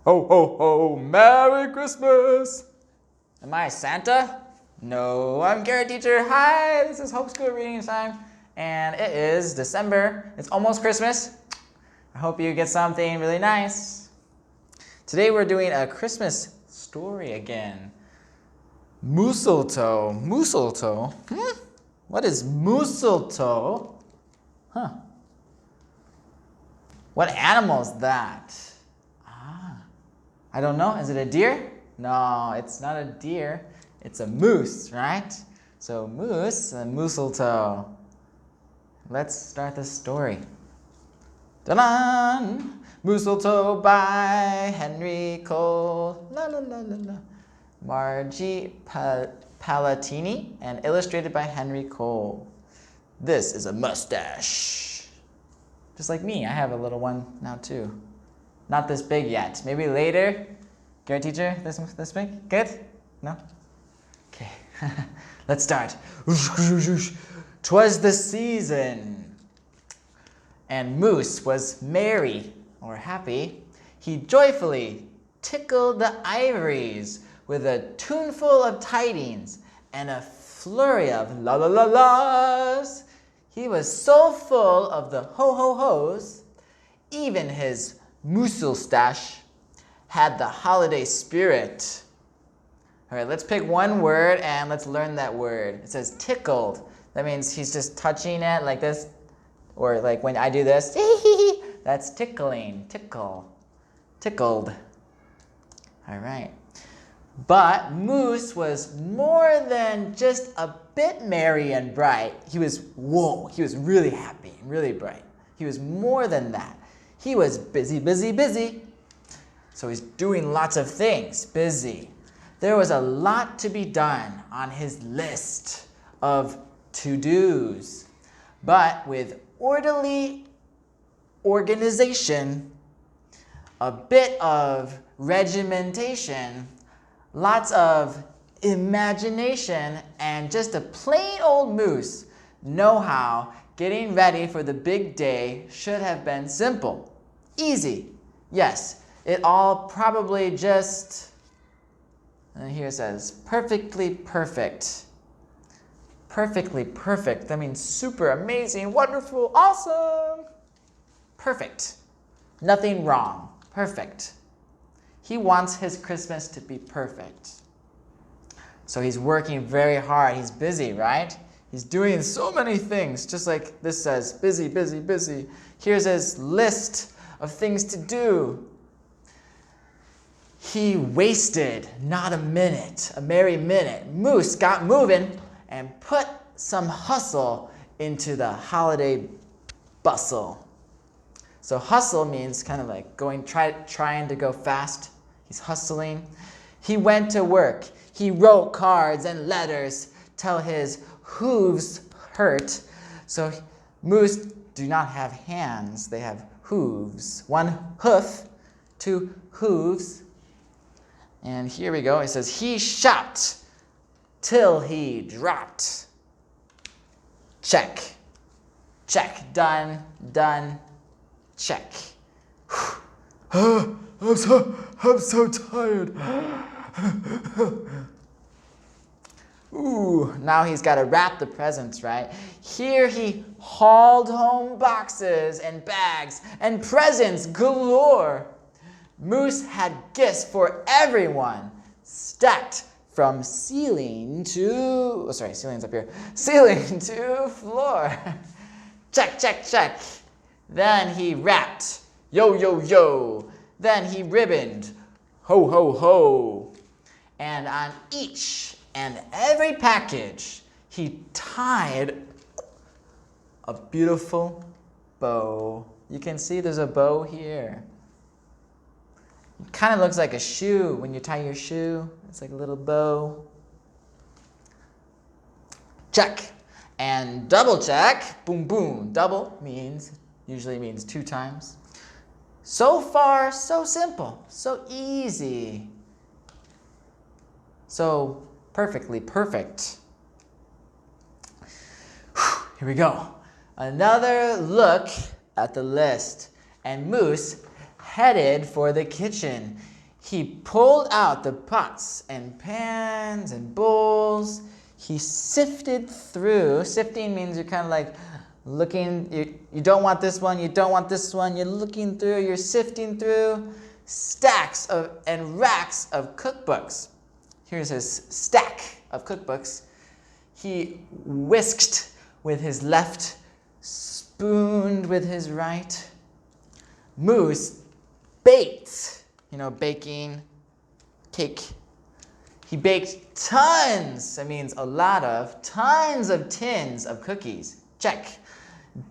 Ho, ho, ho, Merry Christmas! Am I Santa? No, I'm Garrett teacher. Hi, this is 홉스쿨 reading time, and it is December. It's almost Christmas. I hope you get something really nice. Today we're doing a Christmas story again. Mooseltoe. Mooseltoe? What is mooseltoe? What animal is that? I don't know. Is it a deer? No, it's not a deer. It's a moose, right? So moose and mooseltoe. Let's start the story. Ta-da! Mooseltoe by Henry Cole. La la la la la. Margie Palatini and illustrated by Henry Cole. This is a mustache. Just like me, I have a little one now too. Not this big yet. Maybe later. Garrett teacher, this big? Good? No? Okay. Let's start. 'Twas the season, and Moose was merry or happy. He joyfully tickled the ivories with a tuneful of tidings and a flurry of la la la la's. He was so full of the ho ho ho's, even his Mooselstache had the holiday spirit. All right, let's pick one word and let's learn that word. It says tickled. That means he's just touching it like this, or like when I do this, that's tickling, tickle, tickled. All right. But Moose was more than just a bit merry and bright. He was really happy and really bright. He was more than that. He was busy, busy, busy. So he's doing lots of things, busy. There was a lot to be done on his list of to-dos. But with orderly organization, a bit of regimentation, lots of imagination, and just a plain old moose know-how, getting ready for the big day should have been simple. Easy. Yes, it all probably just, and here it says, perfectly perfect. Perfectly perfect. That means super amazing, wonderful, awesome. Perfect. Nothing wrong. Perfect. He wants his Christmas to be perfect. So he's working very hard. He's busy, right? He's doing so many things, just like this says, busy, busy, busy. Here's his list of things to do. He wasted not a minute, a merry minute. Moose got moving and put some hustle into the holiday bustle. So hustle means kind of like trying to go fast. He's hustling. He went to work. He wrote cards and letters till his hooves hurt. So moose do not have hands. They have hooves. One hoof, two hooves. And here we go. It says, he shot till he dropped. Check. Check. Done. Done. Check. I'm so tired. Ooh, now he's got to wrap the presents, right? Here he hauled home boxes and bags and presents galore. Moose had gifts for everyone, stacked from ceiling to, ceiling's up here, ceiling to floor. Check, check, check. Then he wrapped, yo, yo, yo. Then he ribboned, ho, ho, ho. And on each and every package, he tied a beautiful bow. You can see there's a bow here. It kind of looks like a shoe when you tie your shoe. It's like a little bow. Check. And double check. Boom, boom. Double usually means 2 times. So far, so simple. So easy. So perfectly perfect. Here we go. Another look at the list. And Moose headed for the kitchen. He pulled out the pots and pans and bowls. He sifted through. Sifting means you're kind of like looking, you don't want this one, you don't want this one. You're looking through, you're sifting through stacks of and racks of cookbooks. Here's his stack of cookbooks. He whisked with his left, spooned with his right. Moose baked, baking, cake. He baked tons, that means a lot of, tons of tins of cookies. Check.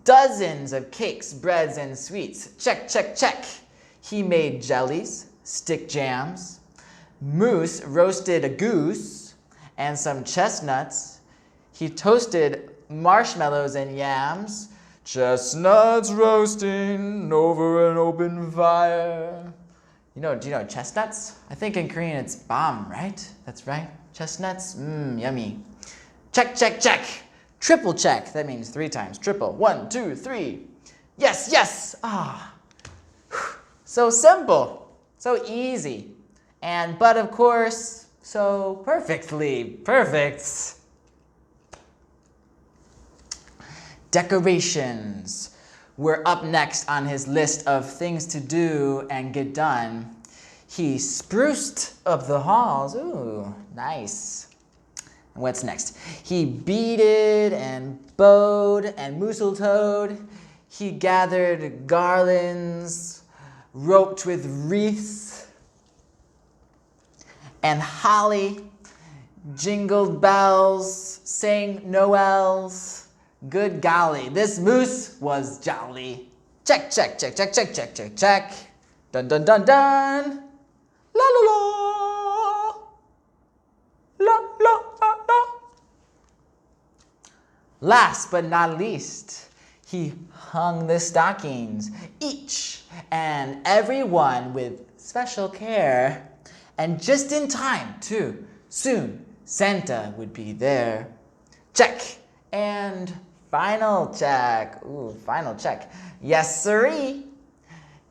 Dozens of cakes, breads, and sweets. Check, check, check. He made jellies, stick jams. Moose roasted a goose and some chestnuts. He toasted marshmallows and yams. Chestnuts roasting over an open fire. Do you know chestnuts? I think in Korean it's bam, right? That's right. Chestnuts, yummy. Check, check, check. Triple check. That means 3 times. Triple. 1, 2, 3. Yes, yes. So simple. So easy. But of course, so perfectly perfect. Decorations were up next on his list of things to do and get done. He spruced up the halls. Ooh, nice. And what's next? He beaded and bowed and mooseltoed. He gathered garlands, roped with wreaths and holly, jingled bells, sang Noels. Good golly, this moose was jolly. Check, check, check, check, check, check, check, check. Dun, dun, dun, dun. La, la, la. La, la, la, la. Last but not least, he hung the stockings, each and every one with special care. And just in time, too. Soon, Santa would be there. Check. And final check. Ooh, final check. Yes, sirree.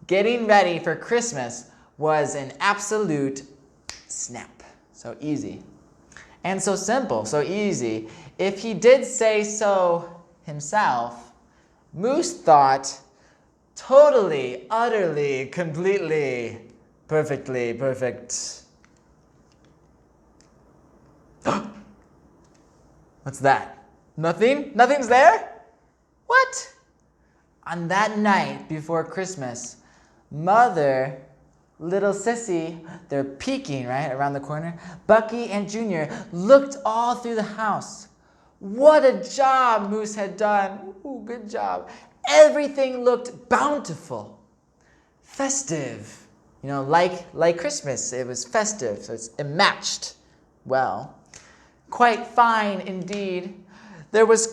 Getting ready for Christmas was an absolute snap. So easy. And so simple, so easy. If he did say so himself, Moose thought totally, utterly, completely, perfectly perfect. What's that? Nothing? Nothing's there? What? On that night before Christmas, Mother, little Sissy, they're peeking, right, around the corner. Bucky and Junior looked all through the house. What a job Moose had done. Ooh, good job. Everything looked bountiful, festive. Like Christmas, it was festive, so it matched well. Quite fine indeed. There was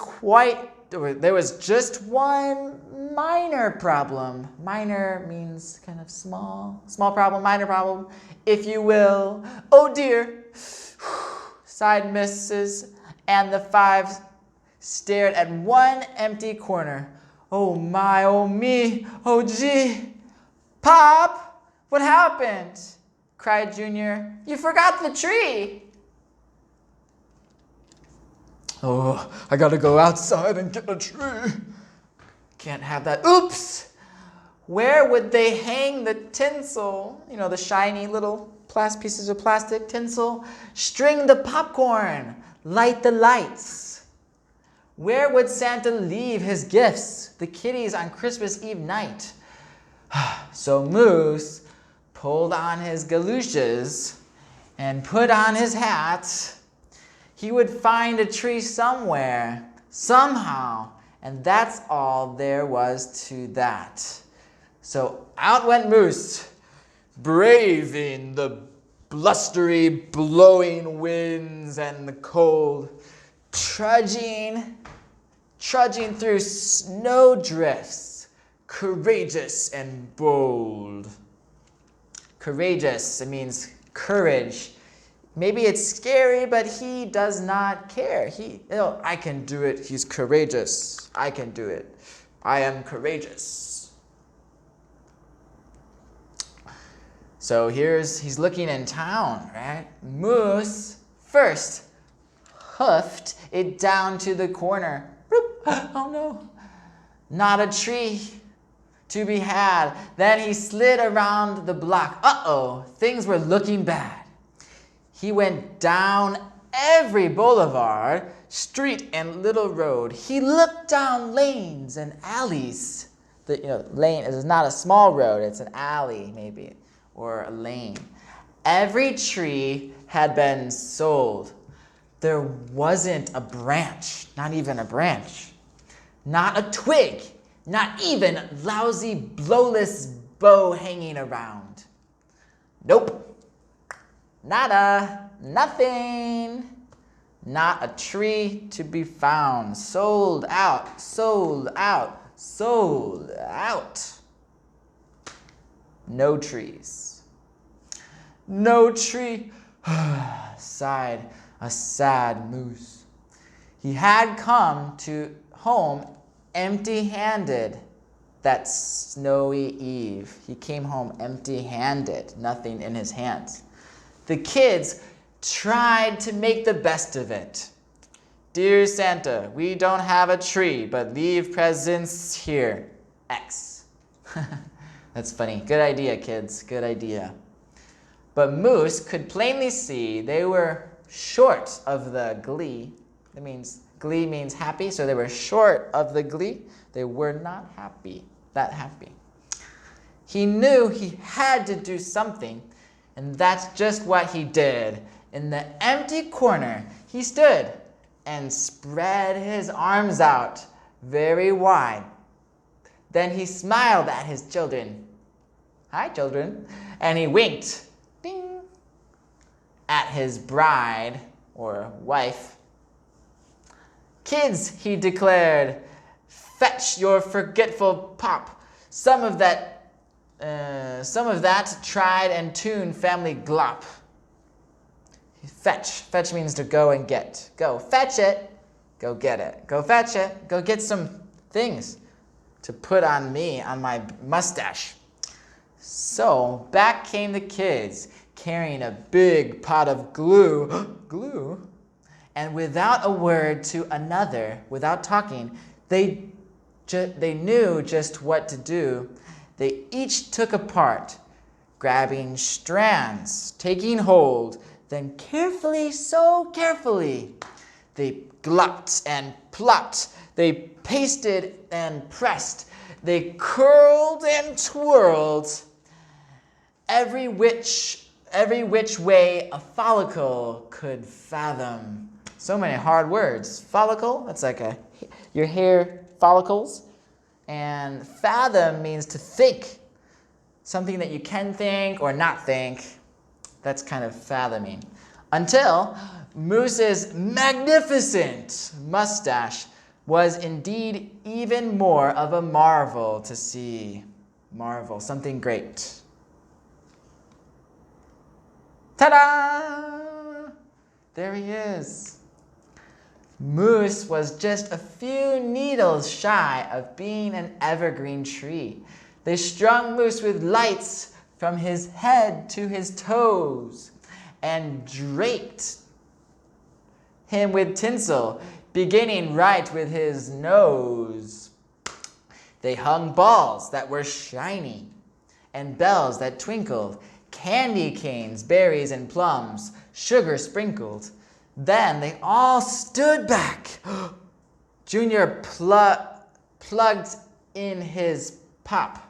just one minor problem. Minor means kind of small problem, minor problem, if you will. Oh dear, sighed Mrs. And the 5 stared at one empty corner. Oh my, oh me, oh gee. Pop, what happened? Cried Junior. You forgot the tree. Oh, I gotta go outside and get a tree. Can't have that. Oops! Where would they hang the tinsel? The shiny little pieces of plastic tinsel. String the popcorn. Light the lights. Where would Santa leave his gifts, the kitties, on Christmas Eve night? So Moose pulled on his galoshes and put on his hat. He would find a tree somewhere, somehow, and that's all there was to that. So out went Moose, braving the blustery, blowing winds and the cold, trudging through snowdrifts, courageous and bold. Courageous, it means courage. Maybe it's scary, but he does not care. I can do it. He's courageous. I can do it. I am courageous. So he's looking in town, right? Moose first hoofed it down to the corner. Boop. Oh no, not a tree to be had. Then he slid around the block. Uh-oh, things were looking bad. He went down every boulevard, street, and little road. He looked down lanes and alleys. Lane is not a small road, it's an alley maybe, or a lane. Every tree had been sold. There wasn't a branch, not even a branch. Not a twig, not even lousy, blowless bough hanging around. Nope. Nada, nothing. Not a tree to be found. Sold out, sold out, sold out. No trees. No tree, sighed a sad moose. He had come to home empty-handed that snowy eve. He came home empty-handed, nothing in his hands. The kids tried to make the best of it. Dear Santa, we don't have a tree, but leave presents here. X. That's funny. Good idea, kids. Good idea. But Moose could plainly see they were short of the glee. That means glee means happy, so they were short of the glee. They were not happy, that happy. He knew he had to do something, and that's just what he did. In the empty corner, he stood and spread his arms out very wide. Then he smiled at his children. Hi, children. And he winked, ding, at his bride or wife. Kids, he declared, fetch your forgetful pop. Some of that tried and tuned family glop. Fetch means to go and get. Go fetch it, go get it. Go fetch it, go get some things to put on me, on my mustache. So back came the kids, carrying a big pot of glue, glue, and without a word to another, without talking, they knew just what to do. They each took a part, grabbing strands, taking hold, then carefully, so carefully, they glopped and plopped, they pasted and pressed, they curled and twirled, every which way a follicle could fathom. So many hard words. Follicle, that's like your hair follicles. And fathom means to think. Something that you can think or not think. That's kind of fathoming. Until Moose's magnificent mustache was indeed even more of a marvel to see. Marvel, something great. Ta-da! There he is. Moose was just a few needles shy of being an evergreen tree. They strung Moose with lights from his head to his toes and draped him with tinsel, beginning right with his nose. They hung balls that were shiny and bells that twinkled, candy canes, berries, and plums, sugar sprinkled. Then they all stood back. Junior plugged in his pop.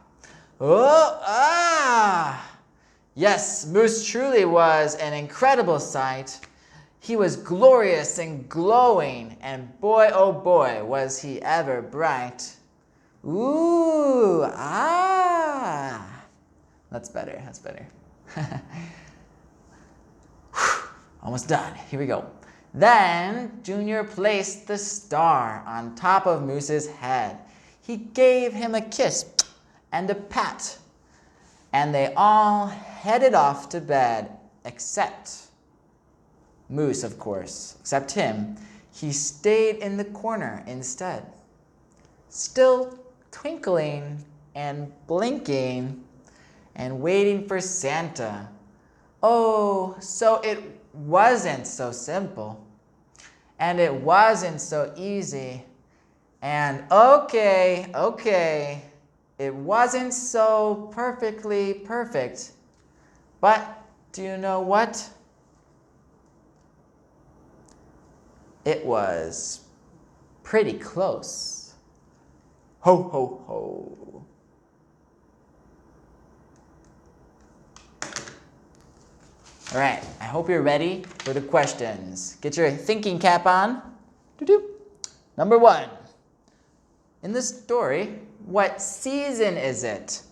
Yes, Moose truly was an incredible sight. He was glorious and glowing, and boy, oh boy, was he ever bright. Ooh, ah. That's better, that's better. Almost done. Here we go. Then Junior placed the star on top of Moose's head. He gave him a kiss and a pat, and they all headed off to bed, except Moose, of course. Except him. He stayed in the corner instead, still twinkling and blinking and waiting for Santa. Oh, so it wasn't so simple. And it wasn't so easy. And okay, it wasn't so perfectly perfect. But do you know what? It was pretty close. Ho, ho, ho. All right, I hope you're ready for the questions. Get your thinking cap on. Doo-doo. Number 1. In this story, what season is it?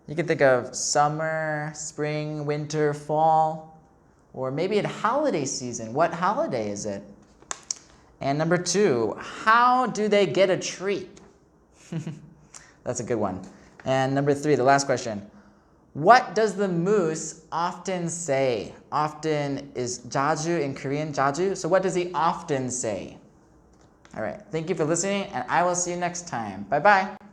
You can think of summer, spring, winter, fall, or maybe a holiday season. What holiday is it? And number 2, how do they get a treat? That's a good one. And number 3, the last question. What does the moose often say? Often is 자주 in Korean, 자주. So what does he often say? All right, thank you for listening, and I will see you next time. Bye-bye.